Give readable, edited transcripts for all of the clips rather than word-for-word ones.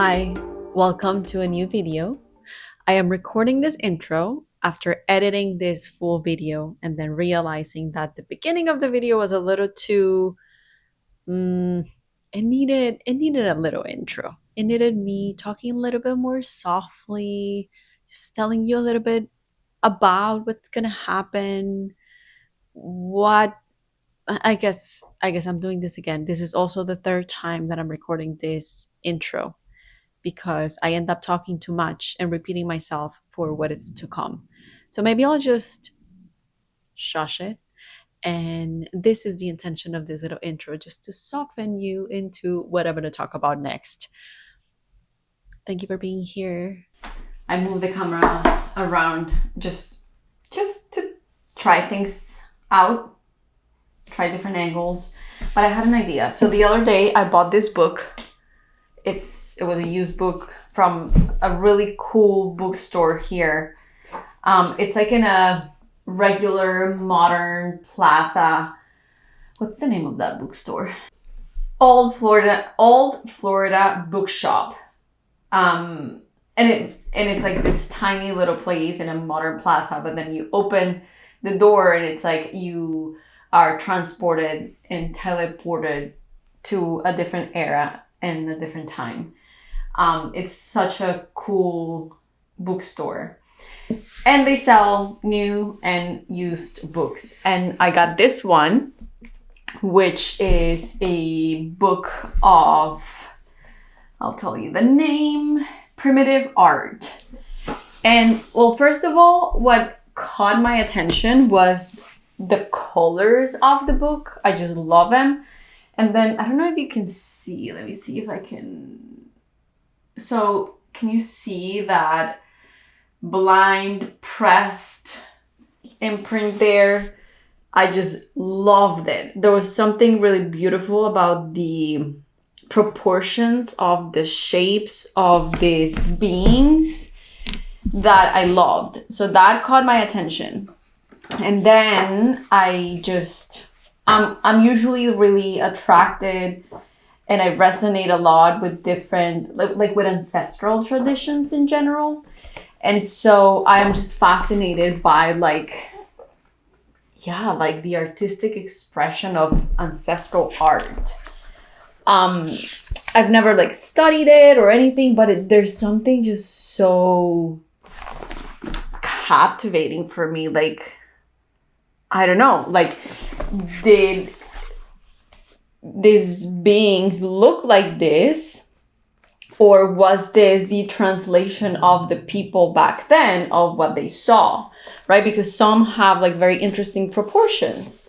Hi, welcome to a new video. I am recording this intro after editing this full video and then realizing that the beginning of the video was a little too it needed a little intro. It needed me talking a little bit more softly, just telling you a little bit about what's going to happen. What I guess I'm doing this again. This is also the third time that I'm recording this intro because I end up talking too much and repeating myself for what is to come. So maybe I'll just shush it. And this is the intention of this little intro, just to soften you into what I'm going to talk about next. Thank you for being here. I moved the camera around just to try things out, try different angles. But I had an idea. So the other day I bought this book. It was a used book from a really cool bookstore here. It's like in a regular modern plaza. What's the name of that bookstore? Old Florida Bookshop. And it's like this tiny little place in a modern plaza, but then you open the door and it's like you are transported and teleported to a different era and a different time. It's such a cool bookstore. And they sell new and used books. And I got this one, which is a book of, I'll tell you the name, Primitive Art. And well, first of all, what caught my attention was the colors of the book. I just love them. And then, I don't know if you can see, let me see if I can. So, can you see that blind pressed imprint there? I just loved it. There was something really beautiful about the proportions of the shapes of these beings that I loved. So that caught my attention. And then I'm usually really attracted and I resonate a lot with different, like with ancestral traditions in general. And so I'm just fascinated by the artistic expression of ancestral art. I've never studied it or anything, but there's something just so captivating for me. I don't know, did these beings look like this? Or was this the translation of the people back then of what they saw, right? Because some have very interesting proportions.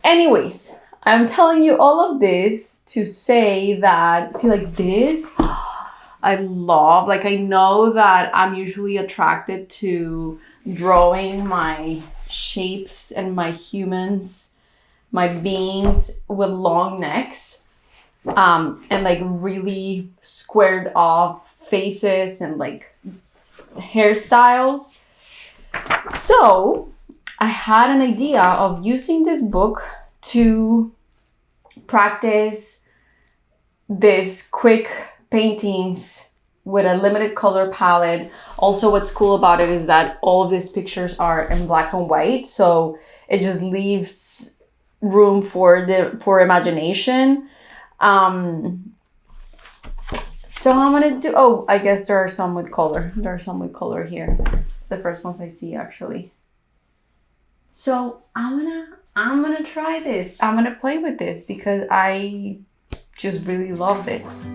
Anyways, I'm telling you all of this to say that, see this, I love, I know that I'm usually attracted to drawing my shapes and my humans, my beings with long necks. And really squared off faces and hairstyles. So I had an idea of using this book to practice this quick paintings with a limited color palette. Also, what's cool about it is that all of these pictures are in black and white, so it just leaves room for imagination. So I'm gonna do, I guess there are some with color. There are some with color here. It's the first ones I see actually. So I'm gonna try this. I'm gonna play with this because I just really love this.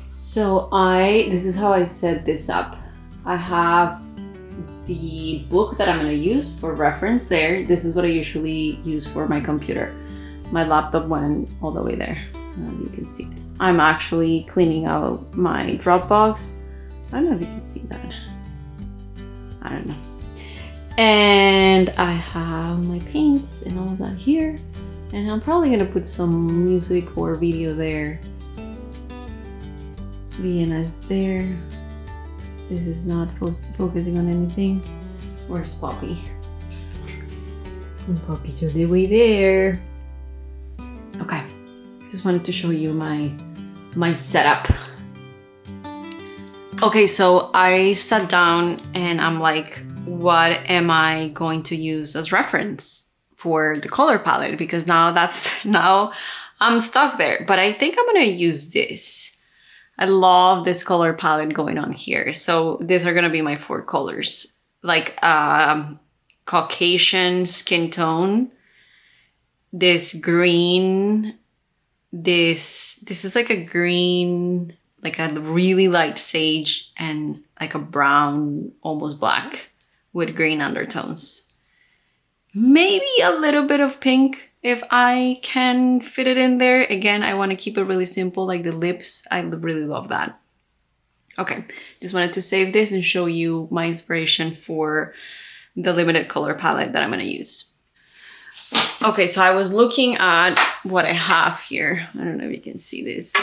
So this is how I set this up. I have the book that I'm going to use for reference there. This is what I usually use for my computer. My laptop went all the way there. You can see it. I'm actually cleaning out my Dropbox. I don't know if you can see that. I don't know. And I have my paints and all of that here. And I'm probably gonna put some music or video there. Vienna's there. This is not focusing on anything. Where's Poppy? And Poppy's all the way there. Okay, just wanted to show you my setup. Okay, so I sat down and I'm like, what am I going to use as reference for the color palette? Because now I'm stuck there, but I think I'm gonna use this. I love this color palette going on here. So these are gonna be my 4 colors, like Caucasian skin tone, this green, this is like a green, like a really light sage, and like a brown, almost black with green undertones. Maybe a little bit of pink if I can fit it in there. Again, I want to keep it really simple, like the lips. I really love that. Okay, just wanted to save this and show you my inspiration for the limited color palette that I'm gonna use. Okay, so I was looking at what I have here. I don't know if you can see this.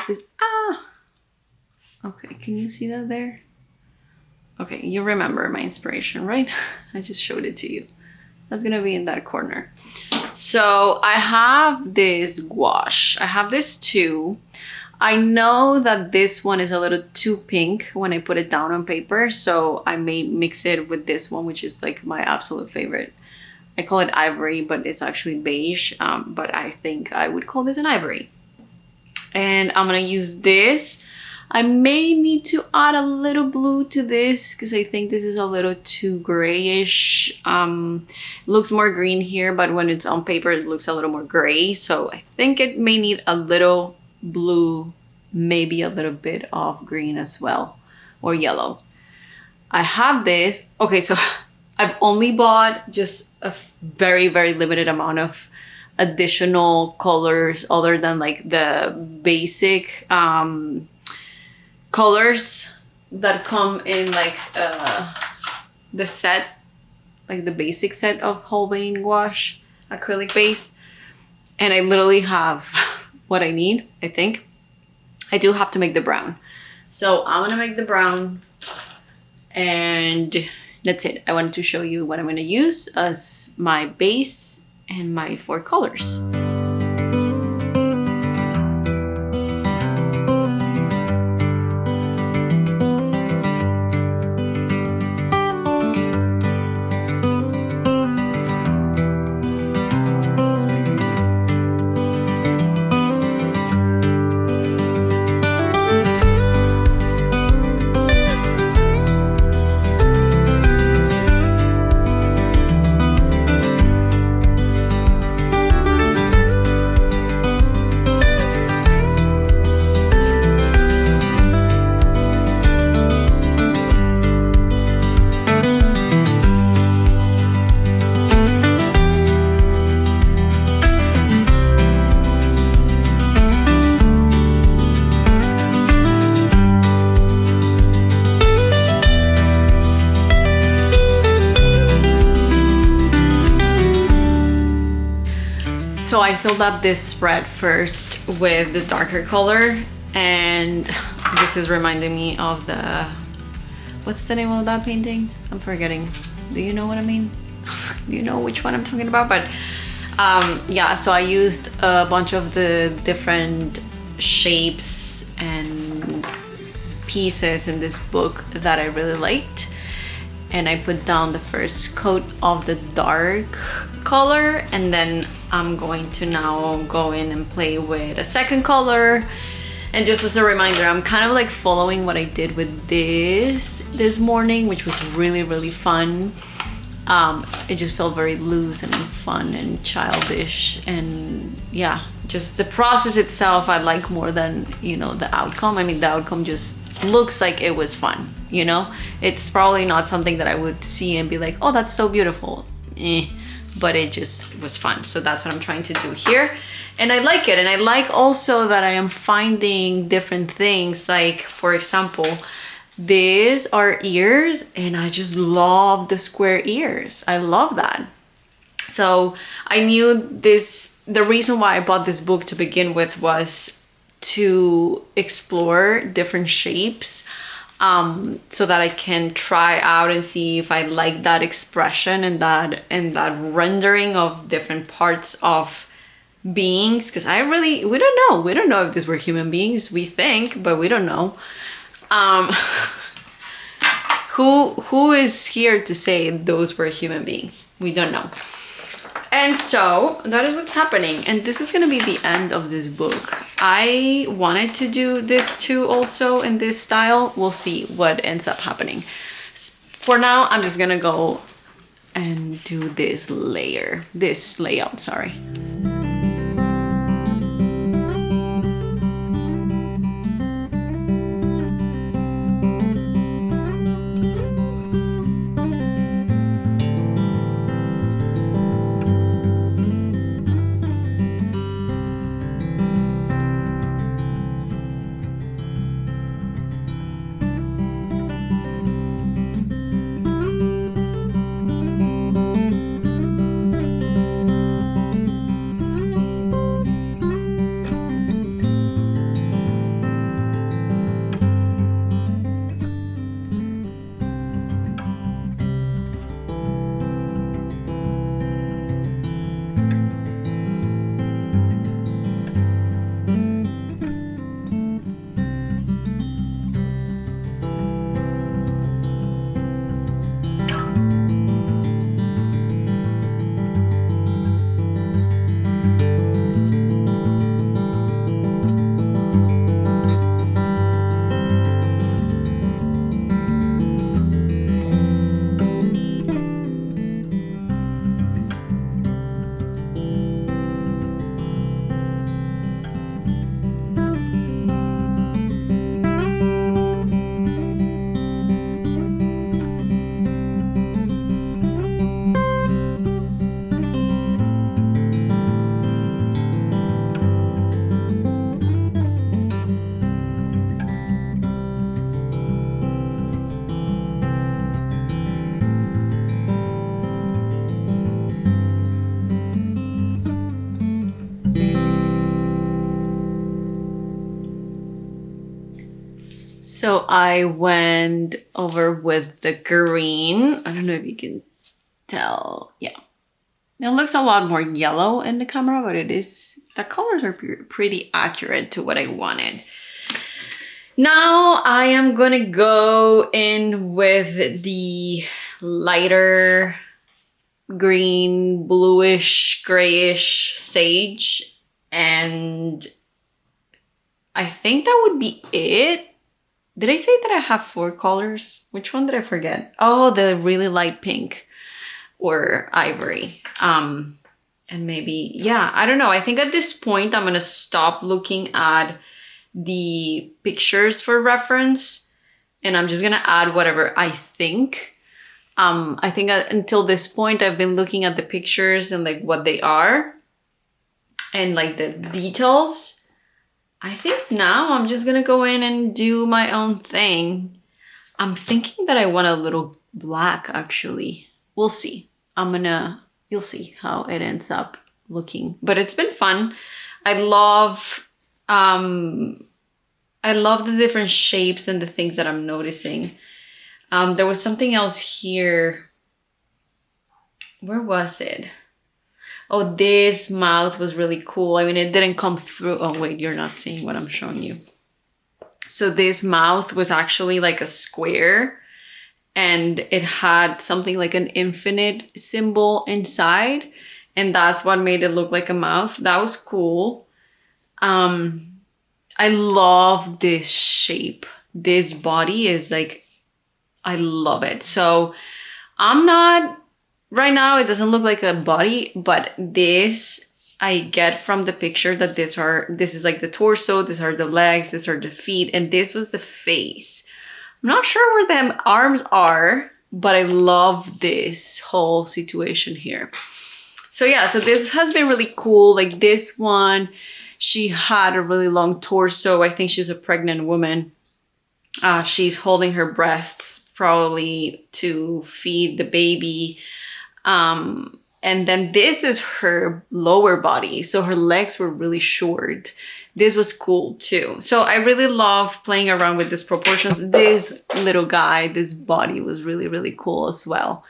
Okay, can you see that there? Okay, you remember my inspiration, right? I just showed it to you. That's gonna be in that corner. So I have this gouache. I have this too. I know that this one is a little too pink when I put it down on paper, so I may mix it with this one, which is like my absolute favorite. I call it ivory, but it's actually beige, but I think I would call this an ivory. And I'm gonna use this. I may need to add a little blue to this because I think this is a little too grayish. It looks more green here, but when it's on paper, it looks a little more gray. So I think it may need a little blue, maybe a little bit of green as well, or yellow. I have this. Okay, so I've only bought just a very, very limited amount of additional colors other than like the basic colors that come in like the set, like the basic set of whole vein gouache acrylic base. And I literally have what I need, I think. I do have to make the brown. So I'm gonna make the brown and that's it. I wanted to show you what I'm gonna use as my base and my 4 colors. So I filled up this spread first with the darker color, and this is reminding me of the, what's the name of that painting? I'm forgetting. Do you know what I mean? Do you know which one I'm talking about? But yeah, so I used a bunch of the different shapes and pieces in this book that I really liked. And I put down the first coat of the dark color, and then I'm going to now go in and play with a second color. And just as a reminder, I'm kind of like following what I did with this morning, which was really, really fun. It just felt very loose and fun and childish, and yeah, just the process itself I like more than, you know, the outcome. I mean, the outcome just looks like it was fun, you know? It's probably not something that I would see and be like, oh, that's so beautiful. But it just was fun. So that's what I'm trying to do here. And I like it. And I like also that I am finding different things. Like, for example, These are ears, and I just love the square ears. I love that. So I knew this, the reason why I bought this book to begin with was to explore different shapes, so that I can try out and see if I like that expression and that rendering of different parts of beings. Because we don't know if these were human beings. We think, but we don't know. Um, who is here to say those were human beings? We don't know. And so that is what's happening. And this is going to be the end of this book. I wanted to do this too also in this style. We'll see what ends up happening. For now, I'm just going to go and do this layout, sorry. So I went over with the green. I don't know if you can tell. Yeah. It looks a lot more yellow in the camera, but the colors are pretty accurate to what I wanted. Now I am gonna go in with the lighter green, bluish, grayish sage. And I think that would be it. Did I say that I have 4 colors? Which one did I forget? Oh, the really light pink or ivory. And maybe, yeah, I don't know. I think at this point, I'm going to stop looking at the pictures for reference. And I'm just going to add whatever I think. I think until this point, I've been looking at the pictures and like what they are. And like the details. I think now I'm just gonna go in and do my own thing. I'm thinking that I want a little black actually. We'll see. You'll see how it ends up looking. But it's been fun. I love the different shapes and the things that I'm noticing. There was something else here. Where was it? Oh, this mouth was really cool. I mean, it didn't come through. Oh, wait, you're not seeing what I'm showing you. So this mouth was actually like a square and it had something like an infinite symbol inside. And that's what made it look like a mouth. That was cool. I love this shape. This body is like, I love it. So right now, it doesn't look like a body, but this I get from the picture that this is like the torso, these are the legs, these are the feet, and this was the face. I'm not sure where the arms are, but I love this whole situation here. So yeah, so this has been really cool. Like this one, she had a really long torso. I think she's a pregnant woman. She's holding her breasts probably to feed the baby. And then this is her lower body. So her legs were really short. This was cool too. So I really love playing around with these proportions. This little guy, this body was really, really cool as well.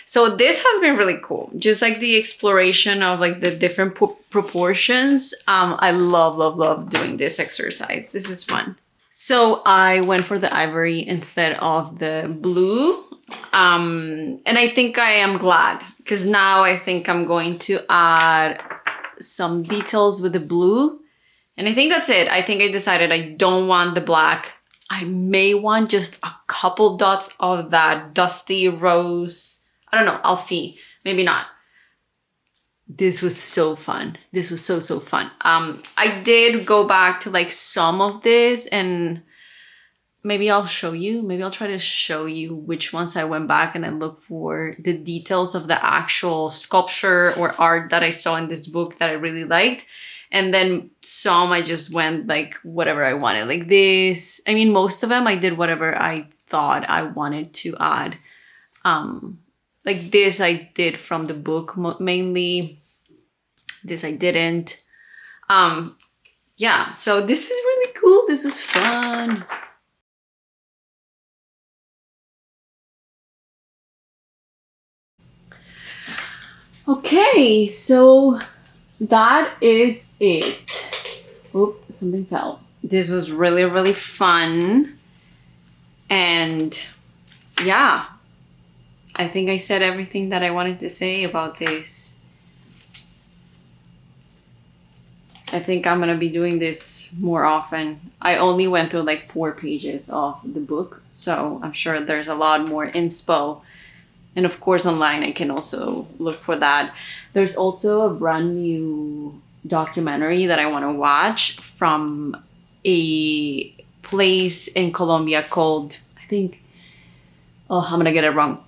So this has been really cool. Just like the exploration of like the different proportions. I love, love, love doing this exercise. This is fun. So I went for the ivory instead of the blue. And I think I am glad because now I think I'm going to add some details with the blue. And I think that's it. I think I decided I don't want the black. I may want just a couple dots of that dusty rose. I don't know. I'll see. Maybe not. This was so fun. This was so, so fun. I did go back to like some of this and maybe I'll show you. Maybe I'll try to show you which ones I went back and I looked for the details of the actual sculpture or art that I saw in this book that I really liked. And then some I just went like whatever I wanted. Like this. I mean, most of them I did whatever I thought I wanted to add. Like this I did from the book mainly. This I didn't. Yeah, so this is really cool. This was fun. Okay, so that is it. Oop, something fell. This was really, really fun. And yeah, I think I said everything that I wanted to say about this. I think I'm gonna be doing this more often. I only went through like 4 pages of the book, so I'm sure there's a lot more inspo. And of course, online, I can also look for that. There's also a brand new documentary that I want to watch from a place in Colombia called, I think, oh, I'm going to get it wrong,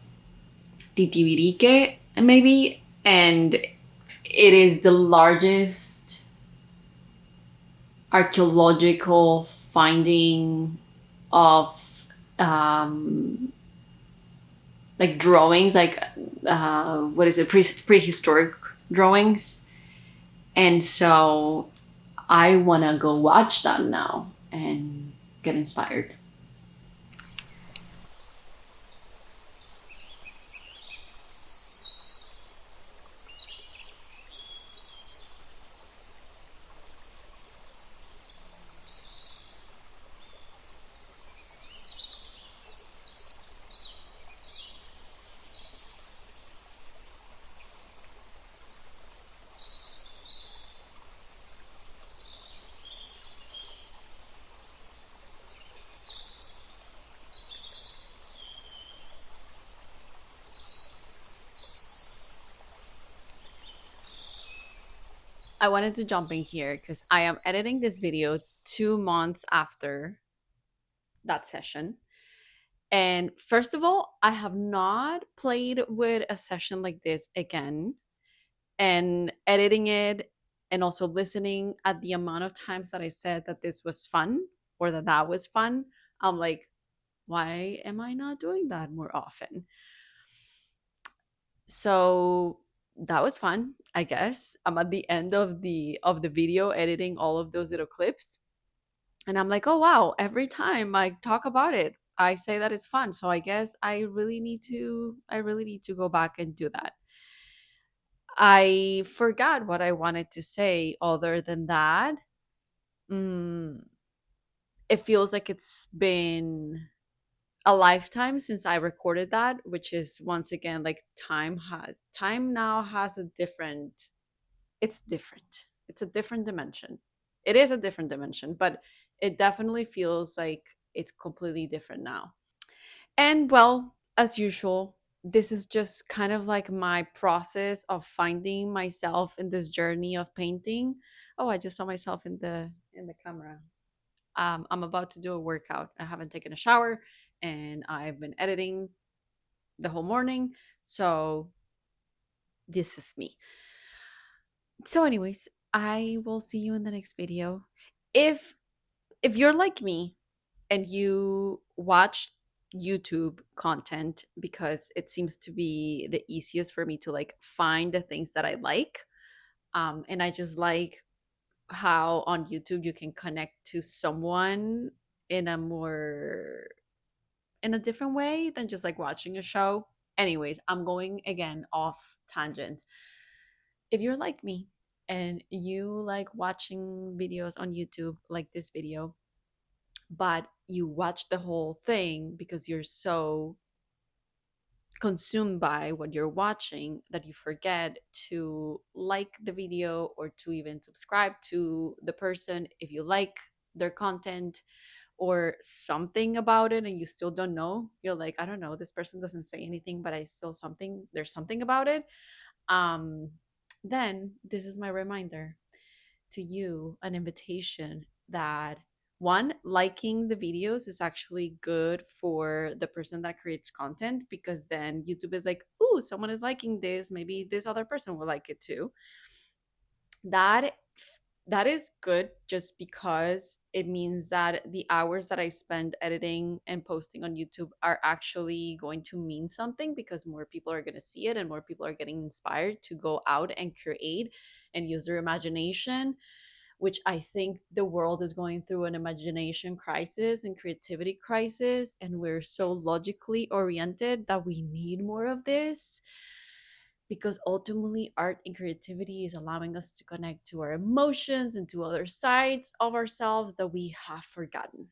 Titibirique, maybe. And it is the largest archaeological finding of like drawings, like what is it, prehistoric drawings. And so I want to go watch that now and get inspired. I wanted to jump in here because I am editing this video 2 months after that session. And first of all, I have not played with a session like this again. And editing it and also listening at the amount of times that I said that this was fun or that that was fun, I'm like, why am I not doing that more often? So that was fun, I guess. I'm at the end of the video editing all of those little clips and I'm like, oh wow, every time I talk about it, I say that it's fun. So I guess I really need to go back and do that. I forgot what I wanted to say other than that. Mm, it feels like it's been a lifetime since I recorded that, which is once again like time now has a different, it's different. It's a different dimension. It is a different dimension, but it definitely feels like it's completely different now. And well, as usual, this is just kind of like my process of finding myself in this journey of painting. Oh, I just saw myself in the camera. I'm about to do a workout. I haven't taken a shower and I've been editing the whole morning. So this is me. So anyways, I will see you in the next video. If you're like me and you watch YouTube content because it seems to be the easiest for me to like find the things that I like. And I just like how on YouTube you can connect to someone in a more in a different way than just like watching a show. Anyways, I'm going again off tangent. If you're like me and you like watching videos on YouTube like this video, but you watch the whole thing because you're so consumed by what you're watching that you forget to like the video or to even subscribe to the person if you like their content or something about it and you still don't know, you're like, I don't know, this person doesn't say anything but I still something, there's something about it. um then this is my reminder to you, an invitation that one, liking the videos is actually good for the person that creates content because then YouTube is like, ooh, someone is liking this, maybe this other person will like it too. That that is good just because it means that the hours that I spend editing and posting on YouTube are actually going to mean something because more people are going to see it and more people are getting inspired to go out and create and use their imagination, which I think the world is going through an imagination crisis and creativity crisis. And we're so logically oriented that we need more of this because ultimately art and creativity is allowing us to connect to our emotions and to other sides of ourselves that we have forgotten.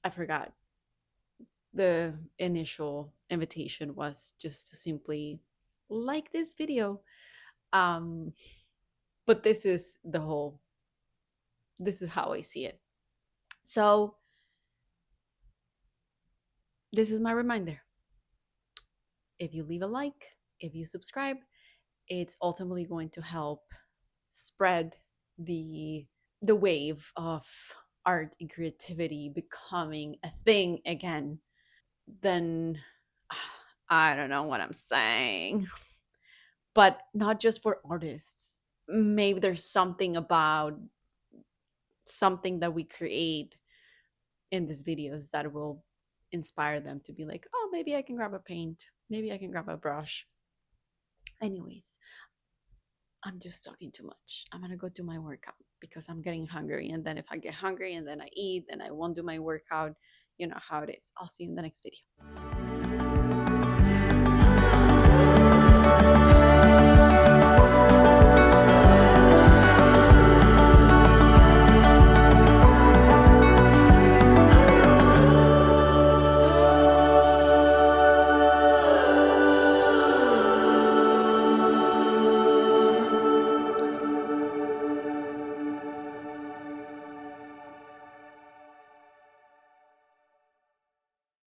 I forgot the initial invitation was just to simply like this video. um but this is how I see it. So this is my reminder. If you leave a like, if you subscribe, it's ultimately going to help spread the wave of art and creativity becoming a thing again. Then I don't know what I'm saying. But not just for artists. Maybe there's something about something that we create in these videos that will inspire them to be like, oh, maybe I can grab a paint, maybe I can grab a brush. Anyways, I'm just talking too much. I'm gonna go do my workout because I'm getting hungry. And then if I get hungry and then I eat, then I won't do my workout. You know how it is. I'll see you in the next video.